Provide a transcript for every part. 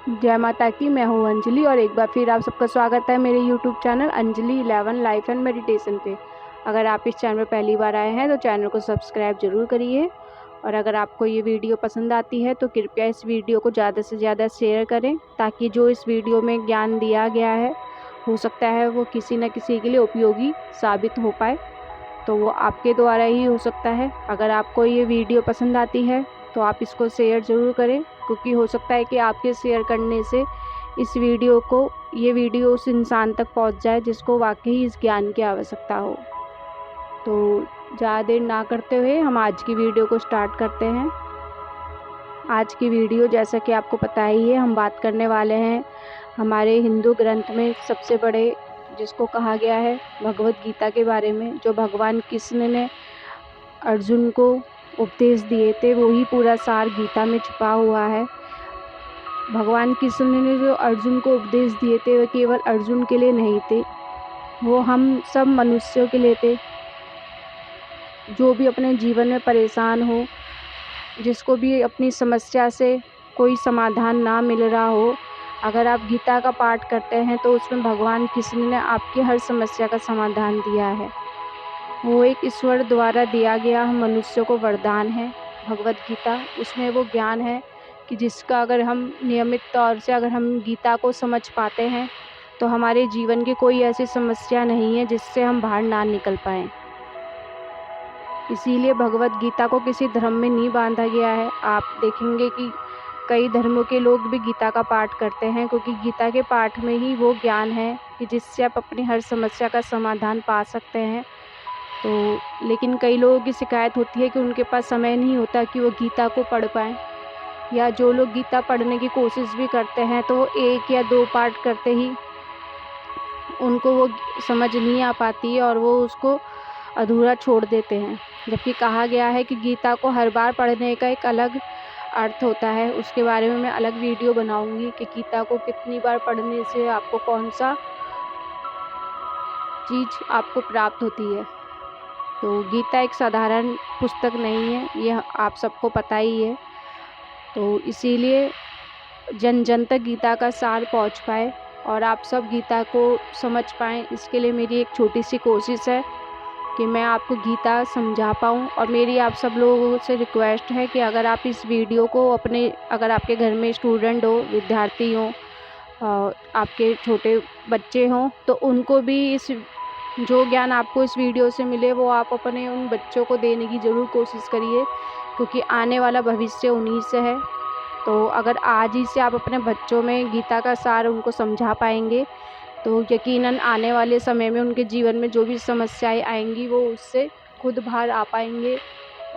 जय माता की। मैं हूँ अंजलि और एक बार फिर आप सबका स्वागत है मेरे YouTube channel Anjali 11 life and meditation पे। अगर आप इस चैनल पर पहली बार आए हैं तो चैनल को सब्सक्राइब जरूर करिए, और अगर आपको ये वीडियो पसंद आती है तो कृपया इस वीडियो को ज़्यादा से ज़्यादा शेयर करें, ताकि जो इस वीडियो में ज्ञान दिया गया है हो सकता है वो किसी न किसी के लिए उपयोगी साबित हो पाए, तो वो आपके द्वारा ही हो सकता है। अगर आपको ये वीडियो पसंद आती है तो आप इसको शेयर ज़रूर करें, क्योंकि हो सकता है कि आपके शेयर करने से ये वीडियो उस इंसान तक पहुंच जाए जिसको वाकई इस ज्ञान की आवश्यकता हो। तो ज़्यादा देर ना करते हुए हम आज की वीडियो को स्टार्ट करते हैं। आज की वीडियो, जैसा कि आपको पता ही है, हम बात करने वाले हैं हमारे हिंदू ग्रंथ में सबसे बड़े, जिसको कहा गया है भगवत गीता के बारे में, जो भगवान कृष्ण ने अर्जुन को उपदेश दिए थे। वो ही पूरा सार गीता में छुपा हुआ है। भगवान कृष्ण ने जो अर्जुन को उपदेश दिए थे वे केवल अर्जुन के लिए नहीं थे, वो हम सब मनुष्यों के लिए थे। जो भी अपने जीवन में परेशान हो, जिसको भी अपनी समस्या से कोई समाधान ना मिल रहा हो, अगर आप गीता का पाठ करते हैं तो उसमें भगवान कृष्ण ने आपकी हर समस्या का समाधान दिया है। वो एक ईश्वर द्वारा दिया गया हम मनुष्यों को वरदान है भगवत गीता। उसमें वो ज्ञान है कि जिसका अगर हम नियमित तौर से अगर हम गीता को समझ पाते हैं तो हमारे जीवन की कोई ऐसी समस्या नहीं है जिससे हम बाहर ना निकल पाएँ। इसीलिए भगवत गीता को किसी धर्म में नहीं बांधा गया है। आप देखेंगे कि कई धर्मों के लोग भी गीता का पाठ करते हैं, क्योंकि गीता के पाठ में ही वो ज्ञान है कि जिससे आप अपनी हर समस्या का समाधान पा सकते हैं। तो लेकिन कई लोगों की शिकायत होती है कि उनके पास समय नहीं होता कि वो गीता को पढ़ पाएँ, या जो लोग गीता पढ़ने की कोशिश भी करते हैं तो वो 1 या 2 पाठ करते ही उनको वो समझ नहीं आ पाती है और वो उसको अधूरा छोड़ देते हैं। जबकि कहा गया है कि गीता को हर बार पढ़ने का एक अलग अर्थ होता है। उसके बारे में मैं अलग वीडियो बनाऊंगी कि गीता को कितनी बार पढ़ने से आपको कौन सा चीज़ आपको प्राप्त होती है। तो गीता एक साधारण पुस्तक नहीं है, यह आप सबको पता ही है। तो इसीलिए जन जन तक गीता का सार पहुंच पाए और आप सब गीता को समझ पाएँ, इसके लिए मेरी एक छोटी सी कोशिश है कि मैं आपको गीता समझा पाऊँ। और मेरी आप सब लोगों से रिक्वेस्ट है कि अगर आप इस वीडियो को अगर आपके घर में स्टूडेंट हो, विद्यार्थी हो, आपके छोटे बच्चे हों, तो उनको भी जो ज्ञान आपको इस वीडियो से मिले वो आप अपने उन बच्चों को देने की ज़रूर कोशिश करिए, क्योंकि आने वाला भविष्य उन्हीं से है। तो अगर आज ही से आप अपने बच्चों में गीता का सार उनको समझा पाएंगे तो यकीनन आने वाले समय में उनके जीवन में जो भी समस्याएं आएंगी वो उससे खुद बाहर आ पाएंगे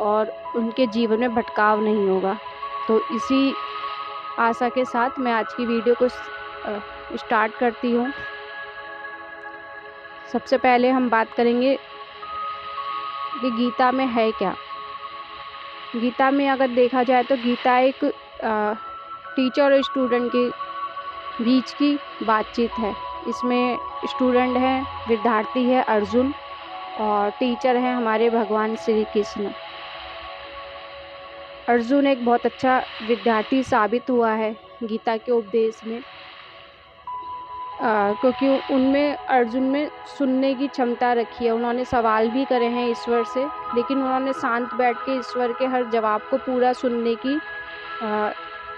और उनके जीवन में भटकाव नहीं होगा। तो इसी आशा के साथ मैं आज की वीडियो को स्टार्ट करती हूँ। सबसे पहले हम बात करेंगे कि गीता में है क्या। गीता में अगर देखा जाए तो गीता एक टीचर और स्टूडेंट के बीच की बातचीत है। इसमें स्टूडेंट है, विद्यार्थी है अर्जुन, और टीचर है हमारे भगवान श्री कृष्ण। अर्जुन एक बहुत अच्छा विद्यार्थी साबित हुआ है गीता के उपदेश में, क्योंकि अर्जुन में सुनने की क्षमता रखी है। उन्होंने सवाल भी करे हैं ईश्वर से, लेकिन उन्होंने शांत बैठ के ईश्वर के हर जवाब को पूरा सुनने की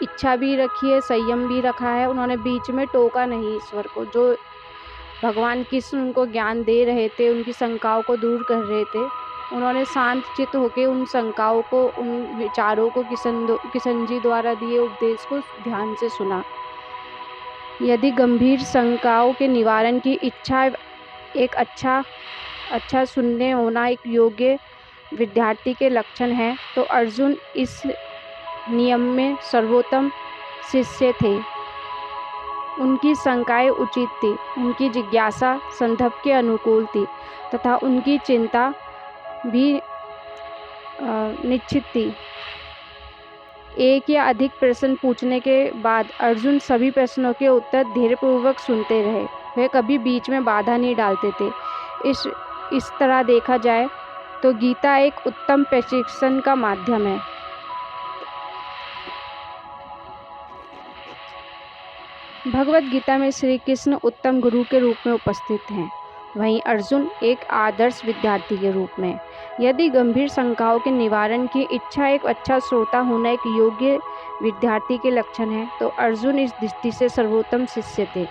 इच्छा भी रखी है, संयम भी रखा है। उन्होंने बीच में टोका नहीं ईश्वर को। जो भगवान कृष्ण उनको ज्ञान दे रहे थे, उनकी शंकाओं को दूर कर रहे थे, उन्होंने शांत चित्त होकर उन शंकाओं को, उन विचारों को किशन जी द्वारा दिए उपदेश को ध्यान से सुना। यदि गंभीर शंकाओं के निवारण की इच्छा एक अच्छा सुनने होना एक योग्य विद्यार्थी के लक्षण है, तो अर्जुन इस नियम में सर्वोत्तम शिष्य थे। उनकी शंकाएं उचित थी, उनकी जिज्ञासा संदर्भ के अनुकूल थी तथा उनकी चिंता भी निश्चित थी। एक या अधिक प्रश्न पूछने के बाद अर्जुन सभी प्रश्नों के उत्तर धैर्यपूर्वक सुनते रहे। वे कभी बीच में बाधा नहीं डालते थे। इस तरह देखा जाए तो गीता एक उत्तम प्रशिक्षण का माध्यम है। भगवत गीता में श्री कृष्ण उत्तम गुरु के रूप में उपस्थित हैं, वहीं अर्जुन एक आदर्श विद्यार्थी के रूप में। यदि गंभीर शंकाओं के निवारण की इच्छा एक अच्छा श्रोता होना एक योग्य विद्यार्थी के लक्षण है, तो अर्जुन इस दृष्टि से सर्वोत्तम शिष्य थे।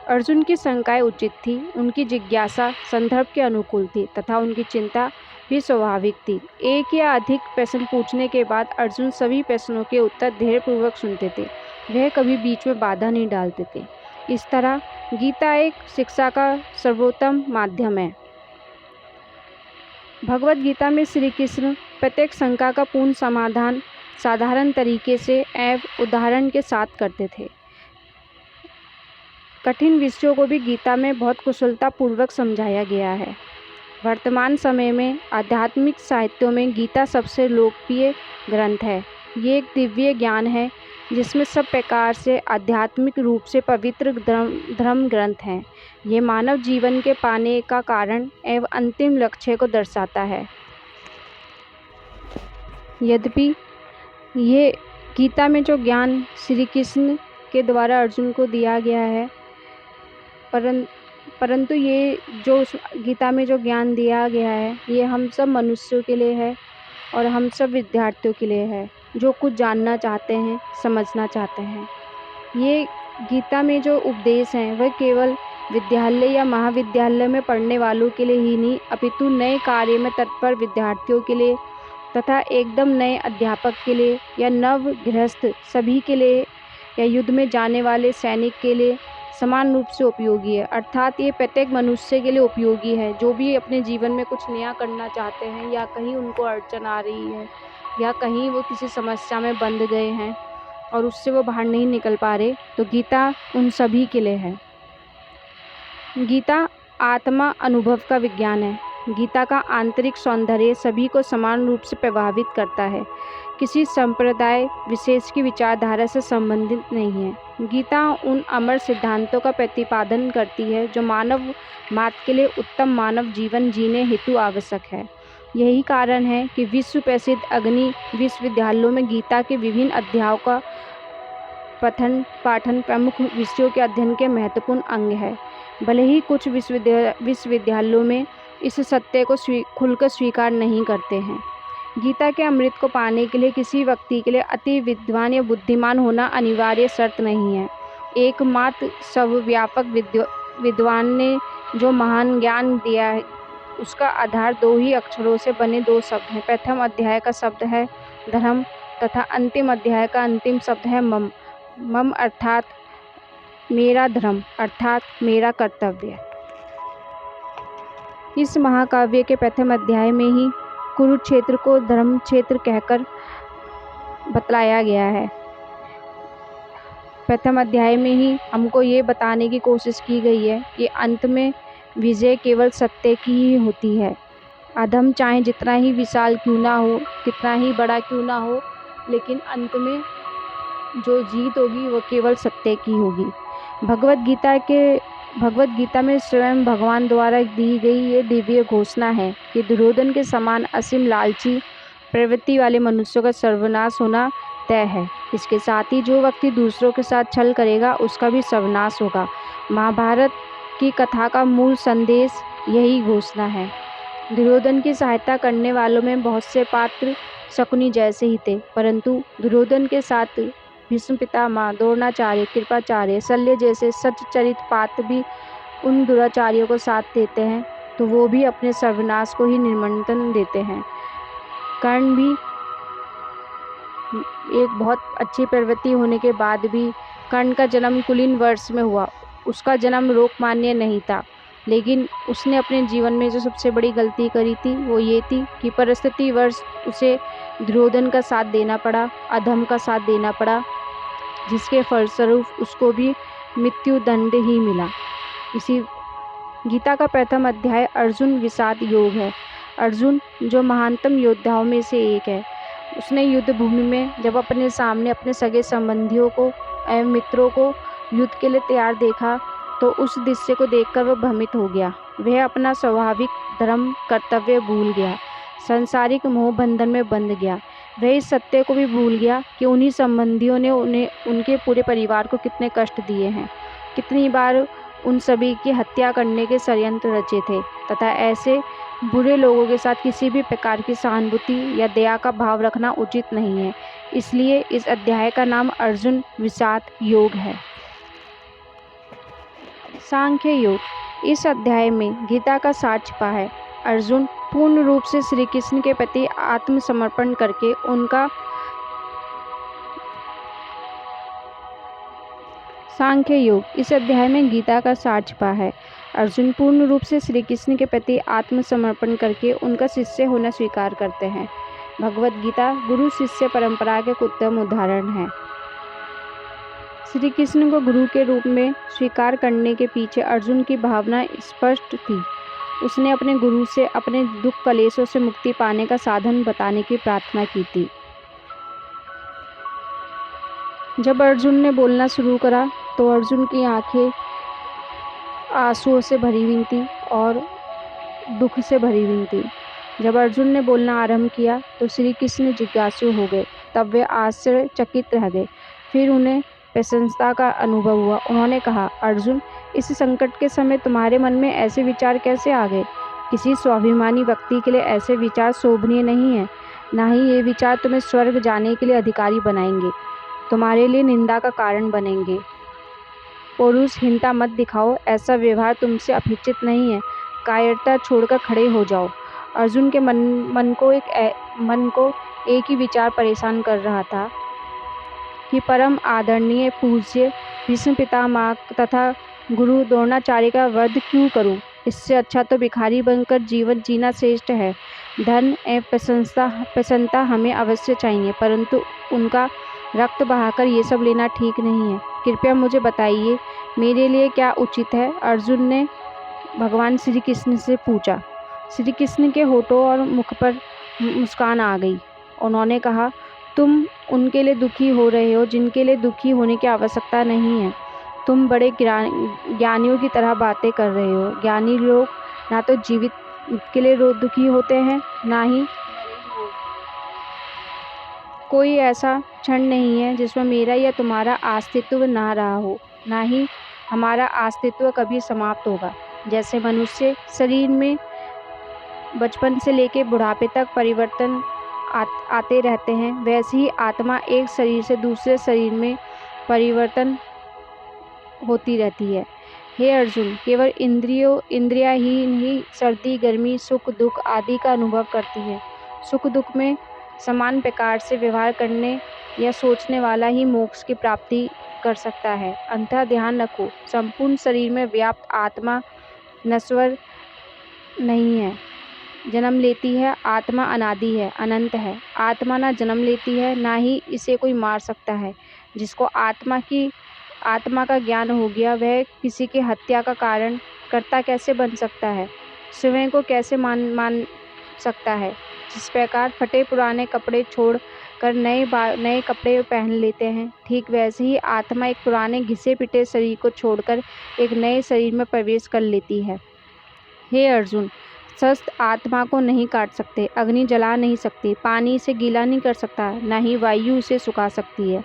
अर्जुन की शंकाएं उचित थी, उनकी जिज्ञासा संदर्भ के अनुकूल थी तथा उनकी चिंता भी स्वाभाविक थी। एक या अधिक प्रश्न पूछने के बाद अर्जुन सभी प्रश्नों के उत्तर धैर्यपूर्वक सुनते थे, वह कभी बीच में बाधा नहीं डालते थे। इस तरह गीता एक शिक्षा का सर्वोत्तम माध्यम है। भगवत गीता में श्री कृष्ण प्रत्येक शंका का पूर्ण समाधान साधारण तरीके से एवं उदाहरण के साथ करते थे। कठिन विषयों को भी गीता में बहुत कुशलतापूर्वक समझाया गया है। वर्तमान समय में आध्यात्मिक साहित्यों में गीता सबसे लोकप्रिय ग्रंथ है। ये एक दिव्य ज्ञान है जिसमें सब प्रकार से आध्यात्मिक रूप से पवित्र धर्म ग्रंथ हैं। ये मानव जीवन के पाने का कारण एवं अंतिम लक्ष्य को दर्शाता है। यद्यपि ये गीता में जो ज्ञान श्री कृष्ण के द्वारा अर्जुन को दिया गया है, परंतु ये जो गीता में जो ज्ञान दिया गया है, ये हम सब मनुष्यों के लिए है और हम सब विद्यार्थियों के लिए है जो कुछ जानना चाहते हैं, समझना चाहते हैं। ये गीता में जो उपदेश हैं वह केवल विद्यालय या महाविद्यालय में पढ़ने वालों के लिए ही नहीं, अपितु नए कार्य में तत्पर विद्यार्थियों के लिए तथा एकदम नए अध्यापक के लिए या नव गृहस्थ सभी के लिए या युद्ध में जाने वाले सैनिक के लिए समान रूप से उपयोगी है। अर्थात ये प्रत्येक मनुष्य के लिए उपयोगी है जो भी अपने जीवन में कुछ नया करना चाहते हैं या कहीं उनको अड़चन आ रही है या कहीं वो किसी समस्या में बंध गए हैं और उससे वो बाहर नहीं निकल पा रहे, तो गीता उन सभी के लिए है। गीता आत्मा अनुभव का विज्ञान है। गीता का आंतरिक सौंदर्य सभी को समान रूप से प्रभावित करता है, किसी संप्रदाय विशेष की विचारधारा से संबंधित नहीं है। गीता उन अमर सिद्धांतों का प्रतिपादन करती है जो मानव मात्र के लिए उत्तम मानव जीवन जीने हेतु आवश्यक है। यही कारण है कि विश्व प्रसिद्ध अग्नि विश्वविद्यालयों में गीता के विभिन्न अध्यायों का पठन पाठन प्रमुख विषयों के अध्ययन के महत्वपूर्ण अंग है। भले ही कुछ विश्वविद्यालयों में इस सत्य को खुलकर स्वीकार नहीं करते हैं। गीता के अमृत को पाने के लिए किसी व्यक्ति के लिए अति विद्वान या बुद्धिमान होना अनिवार्य शर्त नहीं है। एकमात्र सर्वव्यापक विद्वान ने जो महान ज्ञान दिया है उसका आधार दो ही अक्षरों से बने दो शब्द हैं। प्रथम अध्याय का शब्द है धर्म तथा अंतिम अध्याय का अंतिम शब्द है मम। मम अर्थात मेरा धर्म अर्थात मेरा कर्तव्य। इस महाकाव्य के प्रथम अध्याय में ही कुरुक्षेत्र को धर्म क्षेत्र कहकर बतलाया गया है। प्रथम अध्याय में ही हमको ये बताने की कोशिश की गई है कि अंत में विजय केवल सत्य की ही होती है। अधम चाहे जितना ही विशाल क्यों ना हो, कितना ही बड़ा क्यों ना हो, लेकिन अंत में जो जीत होगी वो केवल सत्य की होगी। भगवत गीता में स्वयं भगवान द्वारा दी गई ये दिव्य घोषणा है कि दुर्योधन के समान असीम लालची प्रवृत्ति वाले मनुष्यों का सर्वनाश होना तय है। इसके साथ ही जो व्यक्ति दूसरों के साथ छल करेगा उसका भी सर्वनाश होगा। महाभारत की कथा का मूल संदेश यही घोषणा है। दुर्योधन की सहायता करने वालों में बहुत से पात्र शकुनी जैसे ही थे, परंतु दुर्योधन के साथ भीष्म पितामह, द्रोणाचार्य, कृपाचार्य, शल्य जैसे सच्चरित्र पात्र भी उन दुराचार्यों को साथ देते हैं तो वो भी अपने सर्वनाश को ही निमंत्रण देते हैं। कर्ण भी एक बहुत अच्छी प्रवृत्ति होने के बाद भी कर्ण का जन्म कुलीन वंश में हुआ। उसका जन्म लोकमान्य नहीं था, लेकिन उसने अपने जीवन में जो सबसे बड़ी गलती करी थी वो ये थी कि परिस्थितिवश उसे दुर्योधन का साथ देना पड़ा, अधम का साथ देना पड़ा, जिसके फलस्वरूप उसको भी मृत्यु दंड ही मिला। इसी गीता का प्रथम अध्याय अर्जुन विषाद योग है। अर्जुन जो महानतम योद्धाओं में से एक है, उसने युद्ध भूमि में जब अपने सामने अपने सगे संबंधियों को एवं मित्रों को युद्ध के लिए तैयार देखा तो उस दृश्य को देखकर वह भ्रमित हो गया। वह अपना स्वाभाविक धर्म कर्तव्य भूल गया, सांसारिक मोह बंधन में बंध गया। वह इस सत्य को भी भूल गया कि उन्हीं संबंधियों ने उन्हें उनके पूरे परिवार को कितने कष्ट दिए हैं, कितनी बार उन सभी की हत्या करने के षड्यंत्र रचे थे तथा ऐसे बुरे लोगों के साथ किसी भी प्रकार की सहानुभूति या दया का भाव रखना उचित नहीं है। इसलिए इस अध्याय का नाम अर्जुन विषाद योग है। सांख्य योग। इस अध्याय में गीता का सार छिपा है। अर्जुन पूर्ण रूप से श्री कृष्ण के प्रति आत्मसमर्पण करके उनका सांख्य योग। इस अध्याय में गीता का सार छिपा है। अर्जुन पूर्ण रूप से श्री कृष्ण के प्रति आत्मसमर्पण करके उनका शिष्य होना स्वीकार करते हैं। भगवद गीता गुरु शिष्य परंपरा के उत्तम उदाहरण है। श्री कृष्ण को गुरु के रूप में स्वीकार करने के पीछे अर्जुन की भावना स्पष्ट थी। उसने अपने गुरु से अपने दुख कलेशों से मुक्ति पाने का साधन बताने की प्रार्थना की थी। जब अर्जुन ने बोलना शुरू करा तो अर्जुन की आंखें आंसुओं से भरी हुई थी और दुख से भरी हुई थी। जब अर्जुन ने बोलना आरंभ किया तो श्री कृष्ण जिज्ञासु हो गए। तब वे आश्चर्यचकित रह गए। फिर उन्हें प्रसन्नता का अनुभव हुआ। उन्होंने कहा, अर्जुन, इस संकट के समय तुम्हारे मन में ऐसे विचार कैसे आ गए? किसी स्वाभिमानी व्यक्ति के लिए ऐसे विचार शोभनीय नहीं है। ना ही ये विचार तुम्हें स्वर्ग जाने के लिए अधिकारी बनाएंगे, तुम्हारे लिए निंदा का कारण बनेंगे। पौरुषहीनता मत दिखाओ, ऐसा व्यवहार तुमसे अपेक्षित नहीं है। कायरता छोड़कर खड़े हो जाओ। अर्जुन के मन को एक ही विचार परेशान कर रहा था कि परम आदरणीय पूज्य भीष्म पितामह तथा गुरु द्रोणाचार्य का वध क्यों करूं? इससे अच्छा तो भिखारी बनकर जीवन जीना श्रेष्ठ है। धन एवं प्रसन्नता हमें अवश्य चाहिए, परंतु उनका रक्त बहाकर ये सब लेना ठीक नहीं है। कृपया मुझे बताइए, मेरे लिए क्या उचित है? अर्जुन ने भगवान श्री कृष्ण से पूछा। श्री कृष्ण के होठों और मुख पर मुस्कान आ गई। उन्होंने कहा, तुम उनके लिए दुखी हो रहे हो जिनके लिए दुखी होने की आवश्यकता नहीं है। तुम बड़े ज्ञानियों की तरह बातें कर रहे हो। ज्ञानी लोग ना तो जीवित के लिए दुखी होते हैं, ना ही कोई ऐसा क्षण नहीं है जिसमें मेरा या तुम्हारा अस्तित्व ना रहा हो, ना ही हमारा अस्तित्व कभी समाप्त होगा। जैसे मनुष्य शरीर में बचपन से लेकर बुढ़ापे तक परिवर्तन आते रहते हैं, वैसे ही आत्मा एक शरीर से दूसरे शरीर में परिवर्तन होती रहती है। हे अर्जुन, केवल इंद्रियाहीन ही सर्दी, गर्मी, सुख, दुख आदि का अनुभव करती है। सुख दुख में समान प्रकार से व्यवहार करने या सोचने वाला ही मोक्ष की प्राप्ति कर सकता है। अंततः ध्यान रखो, संपूर्ण शरीर में व्याप्त आत्मा नश्वर नहीं है, जन्म लेती है। आत्मा अनादि है, अनंत है। आत्मा ना जन्म लेती है, ना ही इसे कोई मार सकता है। जिसको आत्मा का ज्ञान हो गया, वह किसी की हत्या का कारण कर्ता कैसे बन सकता है? स्वयं को कैसे मान सकता है? जिस प्रकार फटे पुराने कपड़े छोड़ कर नए कपड़े पहन लेते हैं, ठीक वैसे ही आत्मा एक पुराने घिसे पिटे शरीर को छोड़कर एक नए शरीर में प्रवेश कर लेती है। हे अर्जुन, शस्त्र आत्मा को नहीं काट सकते, अग्नि जला नहीं सकती, पानी से गीला नहीं कर सकता, न ही वायु उसे सुखा सकती है।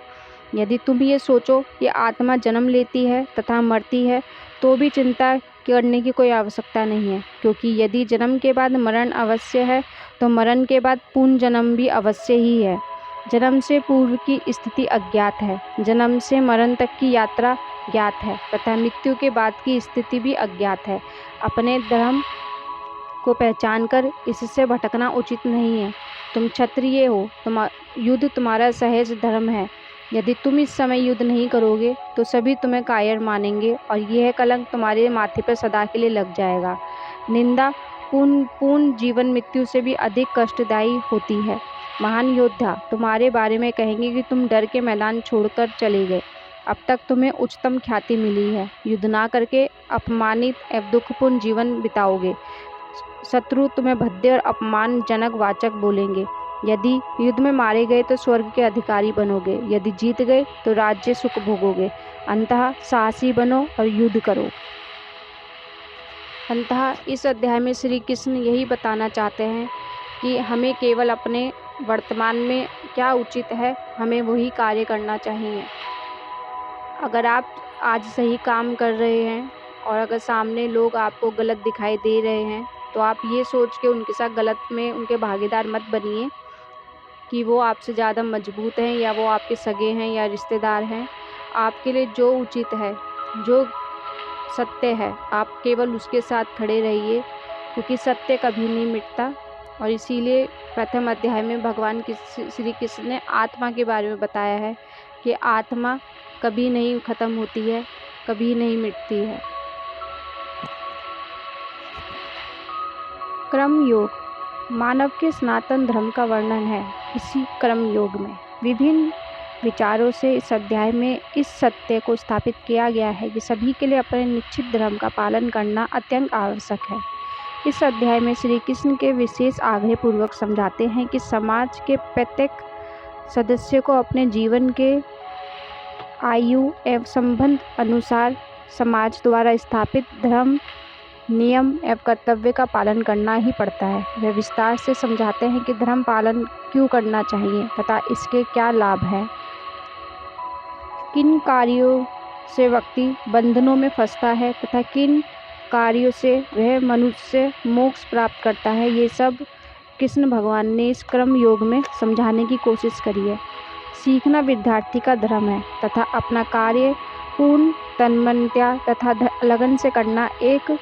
यदि तुम ये सोचो कि आत्मा जन्म लेती है तथा मरती है, तो भी चिंता करने की कोई आवश्यकता नहीं है, क्योंकि यदि जन्म के बाद मरण अवश्य है, तो मरण के बाद पुनर्जन्म भी अवश्य ही है। जन्म से पूर्व की स्थिति अज्ञात है, जन्म से मरण तक की यात्रा ज्ञात है तथा मृत्यु के बाद की स्थिति भी अज्ञात है। अपने धर्म को पहचान कर इससे भटकना उचित नहीं है। तुम क्षत्रिय हो, युद्ध तुम्हारा सहज धर्म है। यदि तुम इस समय युद्ध नहीं करोगे तो सभी तुम्हें कायर मानेंगे और यह कलंक तुम्हारे माथे पर सदा के लिए लग जाएगा। निंदा पूर्ण जीवन मृत्यु से भी अधिक कष्टदायी होती है। महान योद्धा तुम्हारे बारे में कहेंगे कि तुम डर के मैदान छोड़कर चले गए। अब तक तुम्हें उच्चतम ख्याति मिली है। युद्ध ना करके अपमानित एवं दुखपूर्ण जीवन बिताओगे। शत्रु तुम्हें भद्दे और अपमानजनक वाचक बोलेंगे। यदि युद्ध में मारे गए तो स्वर्ग के अधिकारी बनोगे, यदि जीत गए तो राज्य सुख भोगोगे। अंततः साहसी बनो और युद्ध करो। अंततः इस अध्याय में श्री कृष्ण यही बताना चाहते हैं कि हमें केवल अपने वर्तमान में क्या उचित है, हमें वही कार्य करना चाहिए। अगर आप आज सही काम कर रहे हैं और अगर सामने लोग आपको गलत दिखाई दे रहे हैं, तो आप ये सोच के उनके साथ गलत में उनके भागीदार मत बनिए कि वो आपसे ज़्यादा मजबूत हैं या वो आपके सगे हैं या रिश्तेदार हैं। आपके लिए जो उचित है, जो सत्य है, आप केवल उसके साथ खड़े रहिए, क्योंकि सत्य कभी नहीं मिटता। और इसीलिए प्रथम अध्याय में भगवान श्री कृष्ण ने आत्मा के बारे में बताया है कि आत्मा कभी नहीं ख़त्म होती है, कभी नहीं मिटती है। कर्म योग मानव के सनातन धर्म का वर्णन है। इसी कर्म योग में विभिन्न विचारों से इस अध्याय में इस सत्य को स्थापित किया गया है कि सभी के लिए अपने निश्चित धर्म का पालन करना अत्यंत आवश्यक है। इस अध्याय में श्री कृष्ण के विशेष आग्रह पूर्वक समझाते हैं कि समाज के प्रत्येक सदस्य को अपने जीवन के आयु एवं संबंध अनुसार समाज द्वारा स्थापित धर्म, नियम एवं कर्तव्य का पालन करना ही पड़ता है। वे विस्तार से समझाते हैं कि धर्म पालन क्यों करना चाहिए तथा इसके क्या लाभ हैं। किन कार्यों से व्यक्ति बंधनों में फंसता है तथा किन कार्यों से वह मनुष्य मोक्ष प्राप्त करता है, ये सब कृष्ण भगवान ने इस कर्म योग में समझाने की कोशिश करी है। सीखना विद्यार्थी का धर्म है तथा अपना कार्य पूर्ण तन्मयता तथा लगन से करना एक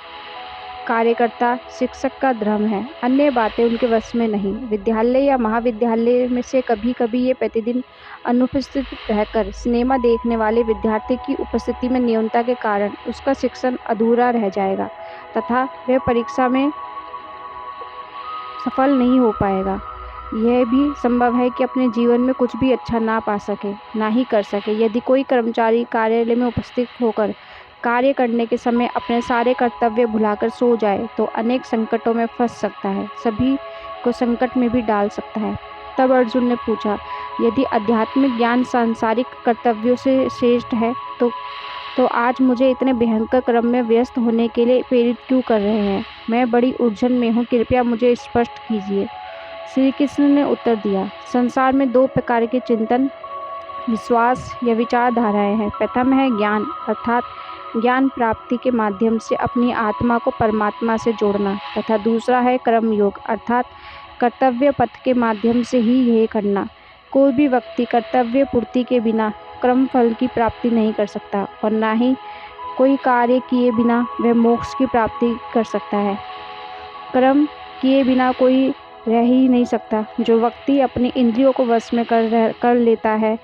कार्यकर्ता शिक्षक का धर्म है। अन्य बातें उनके वश में नहीं। विद्यालय या महाविद्यालय में से कभी कभी ये प्रतिदिन अनुपस्थित रहकर सिनेमा देखने वाले विद्यार्थी की उपस्थिति में न्यूनता के कारण उसका शिक्षण अधूरा रह जाएगा तथा वह परीक्षा में सफल नहीं हो पाएगा। यह भी संभव है कि अपने जीवन में कुछ भी अच्छा ना पा सके, ना ही कर सके। यदि कोई कर्मचारी कार्यालय में उपस्थित होकर कार्य करने के समय अपने सारे कर्तव्य भुलाकर सो जाए तो अनेक संकटों में फंस सकता है, सभी को संकट में भी डाल सकता है। तब अर्जुन ने पूछा, यदि आध्यात्मिक ज्ञान सांसारिक कर्तव्यों से श्रेष्ठ है तो आज मुझे इतने भयंकर क्रम में व्यस्त होने के लिए प्रेरित क्यों कर रहे हैं? मैं बड़ी उलझन में हूँ, कृपया मुझे स्पष्ट कीजिए। श्री कृष्ण ने उत्तर दिया, संसार में दो प्रकार के चिंतन, विश्वास या विचारधाराएं हैं। प्रथम है ज्ञान, अर्थात ज्ञान प्राप्ति के माध्यम से अपनी आत्मा को परमात्मा से जोड़ना, तथा दूसरा है कर्म योग, अर्थात कर्तव्य पथ के माध्यम से ही यह करना। कोई भी व्यक्ति कर्तव्य पूर्ति के बिना कर्म फल की प्राप्ति नहीं कर सकता और ना ही कोई कार्य किए बिना वह मोक्ष की प्राप्ति कर सकता है। कर्म किए बिना कोई रह ही नहीं सकता। जो व्यक्ति अपनी इंद्रियों को वश में कर लेता है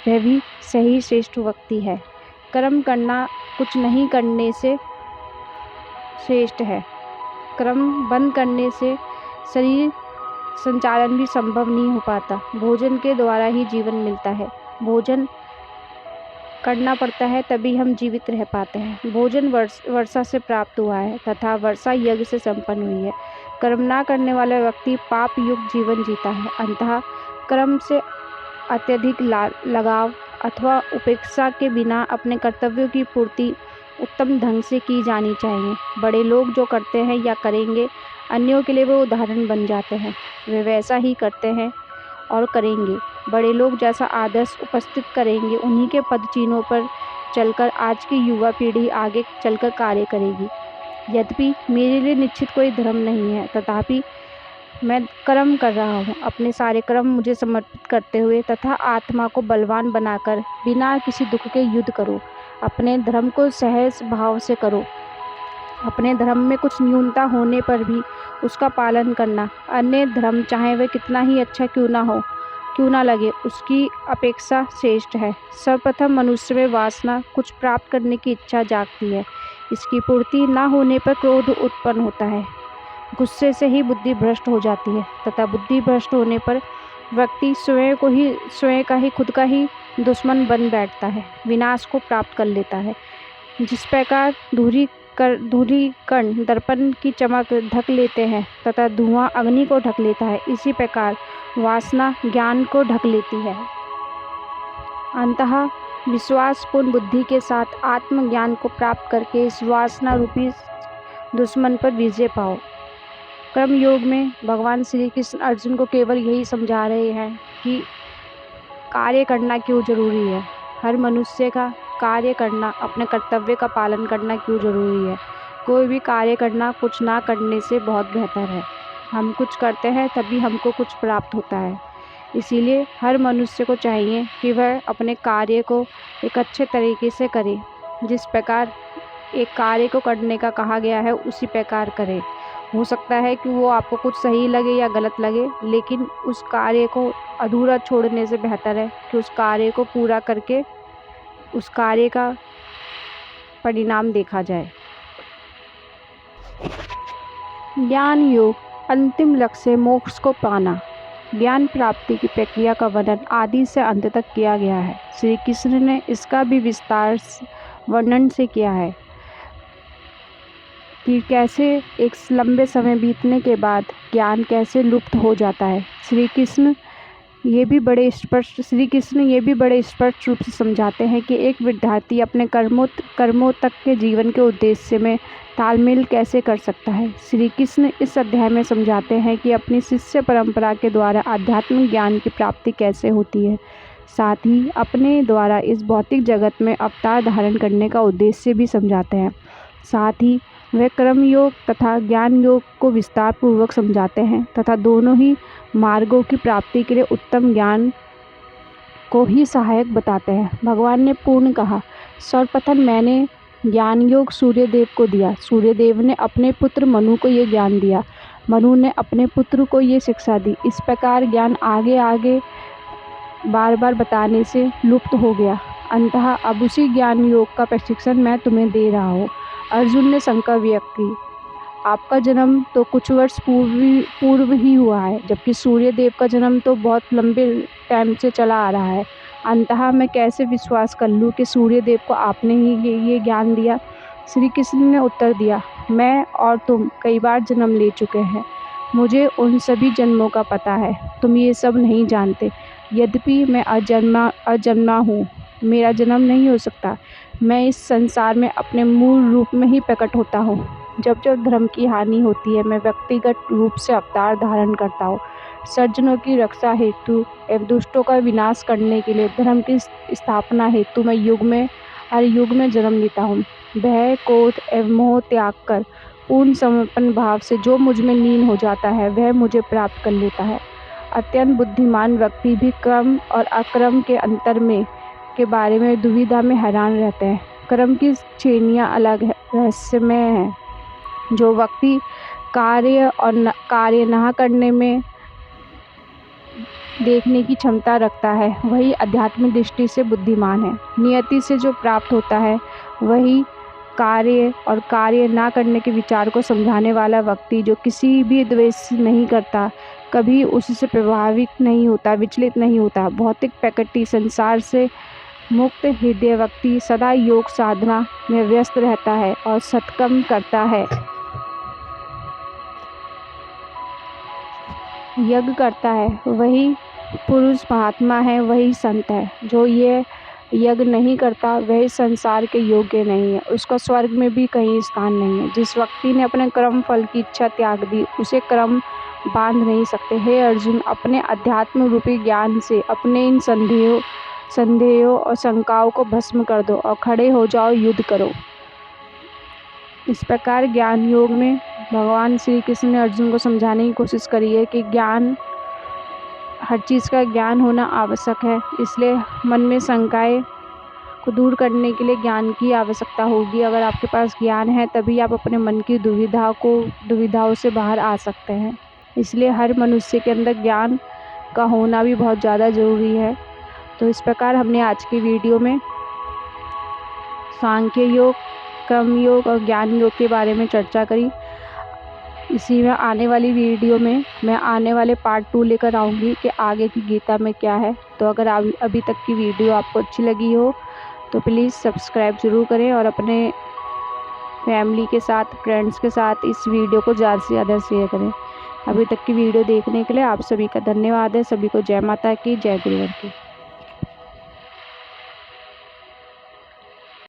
वह भी सही श्रेष्ठ व्यक्ति है। कर्म करना कुछ नहीं करने से श्रेष्ठ है। कर्म बंद करने से शरीर संचालन भी संभव नहीं हो पाता। भोजन के द्वारा ही जीवन मिलता है। भोजन करना पड़ता है तभी हम जीवित रह पाते हैं। भोजन वर्षा से प्राप्त हुआ है तथा वर्षा यज्ञ से संपन्न हुई है। कर्म ना करने वाला व्यक्ति पाप युक्त जीवन जीता है। अंततः कर्म से अत्यधिक लगाव अथवा उपेक्षा के बिना अपने कर्तव्यों की पूर्ति उत्तम ढंग से की जानी चाहिए। बड़े लोग जो करते हैं या करेंगे, अन्यों के लिए वो उदाहरण बन जाते हैं। वे वैसा ही करते हैं और करेंगे। बड़े लोग जैसा आदर्श उपस्थित करेंगे, उन्हीं के पद चिन्हों पर चलकर आज की युवा पीढ़ी आगे चलकर कार्य करेगी। यद्यपि मेरे लिए निश्चित कोई धर्म नहीं है, तथापि मैं कर्म कर रहा हूँ। अपने सारे कर्म मुझे समर्पित करते हुए तथा आत्मा को बलवान बनाकर बिना किसी दुख के युद्ध करो। अपने धर्म को सहज भाव से करो। अपने धर्म में कुछ न्यूनता होने पर भी उसका पालन करना। अन्य धर्म चाहे वह कितना ही अच्छा क्यों ना लगे, उसकी अपेक्षा श्रेष्ठ है। सर्वप्रथम मनुष्य में वासना, कुछ प्राप्त करने की इच्छा जागती है। इसकी पूर्ति न होने पर क्रोध उत्पन्न होता है। गुस्से से ही बुद्धि भ्रष्ट हो जाती है तथा बुद्धि भ्रष्ट होने पर व्यक्ति स्वयं का ही खुद का ही दुश्मन बन बैठता है, विनाश को प्राप्त कर लेता है। जिस प्रकार धूलिकण दर्पण की चमक ढक लेते हैं तथा धुआं अग्नि को ढक लेता है, इसी प्रकार वासना ज्ञान को ढक लेती है। अंततः विश्वासपूर्ण बुद्धि के साथ आत्मज्ञान को प्राप्त करके इस वासना रूपी दुश्मन पर विजय पाओ। कर्म योग में भगवान श्री कृष्ण अर्जुन को केवल यही समझा रहे हैं कि कार्य करना क्यों ज़रूरी है। हर मनुष्य का कार्य करना, अपने कर्तव्य का पालन करना क्यों ज़रूरी है। कोई भी कार्य करना कुछ ना करने से बहुत बेहतर है। हम कुछ करते हैं तभी हमको कुछ प्राप्त होता है। इसीलिए हर मनुष्य को चाहिए कि वह अपने कार्य को एक अच्छे तरीके से करे। जिस प्रकार एक कार्य को करने का कहा गया है उसी प्रकार करें। हो सकता है कि वो आपको कुछ सही लगे या गलत लगे, लेकिन उस कार्य को अधूरा छोड़ने से बेहतर है कि उस कार्य को पूरा करके उस कार्य का परिणाम देखा जाए। ज्ञान योग अंतिम लक्ष्य मोक्ष को पाना। ज्ञान प्राप्ति की प्रक्रिया का वर्णन आदि से अंत तक किया गया है। श्री कृष्ण ने इसका भी विस्तार वर्णन से किया है कि कैसे एक लंबे समय बीतने के बाद ज्ञान कैसे लुप्त हो जाता है। श्री कृष्ण ये भी बड़े स्पष्ट रूप से समझाते हैं कि एक विद्यार्थी अपने कर्मों तक के जीवन के उद्देश्य में तालमेल कैसे कर सकता है। श्री कृष्ण इस अध्याय में समझाते हैं कि अपनी शिष्य परंपरा के द्वारा आध्यात्मिक ज्ञान की प्राप्ति कैसे होती है। साथ ही अपने द्वारा इस भौतिक जगत में अवतार धारण करने का उद्देश्य भी समझाते हैं। साथ ही वे कर्म योग तथा ज्ञान योग को विस्तार पूर्वक समझाते हैं तथा दोनों ही मार्गों की प्राप्ति के लिए उत्तम ज्ञान को ही सहायक बताते हैं। भगवान ने पूर्ण कहा, सर्वप्रथम मैंने ज्ञान योग सूर्यदेव को दिया। सूर्यदेव ने अपने पुत्र मनु को ये ज्ञान दिया। मनु ने अपने पुत्र को ये शिक्षा दी। इस प्रकार ज्ञान आगे आगे बार बार बताने से लुप्त हो गया। अंततः अब उसी ज्ञान योग का प्रशिक्षण मैं तुम्हें दे रहा हूँ। अर्जुन ने शंका व्यक्त की, आपका जन्म तो कुछ वर्ष पूर्व ही हुआ है, जबकि सूर्यदेव का जन्म तो बहुत लंबे टाइम से चला आ रहा है। अंततः मैं कैसे विश्वास कर लूँ कि सूर्यदेव को आपने ही ये ज्ञान दिया। श्री कृष्ण ने उत्तर दिया, मैं और तुम कई बार जन्म ले चुके हैं। मुझे उन सभी जन्मों का पता है। तुम ये सब नहीं जानते। यद्यपि मैं अजन्मा हूँ, मेरा जन्म नहीं हो सकता। मैं इस संसार में अपने मूल रूप में ही प्रकट होता हूँ। जब जब धर्म की हानि होती है, मैं व्यक्तिगत रूप से अवतार धारण करता हूँ। सज्जनों की रक्षा हेतु एवं दुष्टों का विनाश करने के लिए धर्म की स्थापना हेतु मैं हर युग में जन्म लेता हूँ। भय, क्रोध एवं मोह त्याग कर पूर्ण समर्पण भाव से जो मुझ में लीन हो जाता है वह मुझे प्राप्त कर लेता है। अत्यंत बुद्धिमान व्यक्ति भी कर्म और अकर्म के अंतर के बारे में दुविधा में हैरान रहते हैं। कर्म की श्रेणियाँ अलग रहस्यमय हैं। जो व्यक्ति कार्य न करने में देखने की क्षमता रखता है वही आध्यात्मिक दृष्टि से बुद्धिमान है। नियति से जो प्राप्त होता है वही कार्य न करने के विचार को समझाने वाला व्यक्ति, जो किसी भी द्वेष नहीं करता, कभी उससे प्रभावित नहीं होता, विचलित नहीं होता, भौतिक प्रकृति संसार से मुक्त हृदय व्यक्ति सदा योग साधना में व्यस्त रहता है और सत्कर्म करता है, यज्ञ करता है, वही पुरुष महात्मा है, वही संत है। जो ये यज्ञ नहीं करता वह संसार के योग्य नहीं है, उसका स्वर्ग में भी कहीं स्थान नहीं है। जिस व्यक्ति ने अपने कर्म फल की इच्छा त्याग दी उसे कर्म बांध नहीं सकते। हे अर्जुन, अपने अध्यात्म रूपी ज्ञान से अपने इन संदेहों और शंकाओं को भस्म कर दो और खड़े हो जाओ, युद्ध करो। इस प्रकार ज्ञान योग में भगवान श्री कृष्ण ने अर्जुन को समझाने की कोशिश करी है कि हर चीज़ का ज्ञान होना आवश्यक है। इसलिए मन में शंकाएं को दूर करने के लिए ज्ञान की आवश्यकता होगी। अगर आपके पास ज्ञान है तभी आप अपने मन की दुविधाओं से बाहर आ सकते हैं। इसलिए हर मनुष्य के अंदर ज्ञान का होना भी बहुत ज़्यादा ज़रूरी है। तो इस प्रकार हमने आज की वीडियो में सांख्य योग, कर्म योग और ज्ञान योग के बारे में चर्चा करी। इसी में आने वाली वीडियो में मैं आने वाले पार्ट 2 लेकर आऊँगी कि आगे की गीता में क्या है। तो अगर अभी तक की वीडियो आपको अच्छी लगी हो तो प्लीज़ सब्सक्राइब ज़रूर करें और अपने फैमिली के साथ, फ्रेंड्स के साथ इस वीडियो को ज़्यादा से ज़्यादा शेयर करें। अभी तक की वीडियो देखने के लिए आप सभी का धन्यवाद है। सभी को जय माता की, जय गुरुवर की।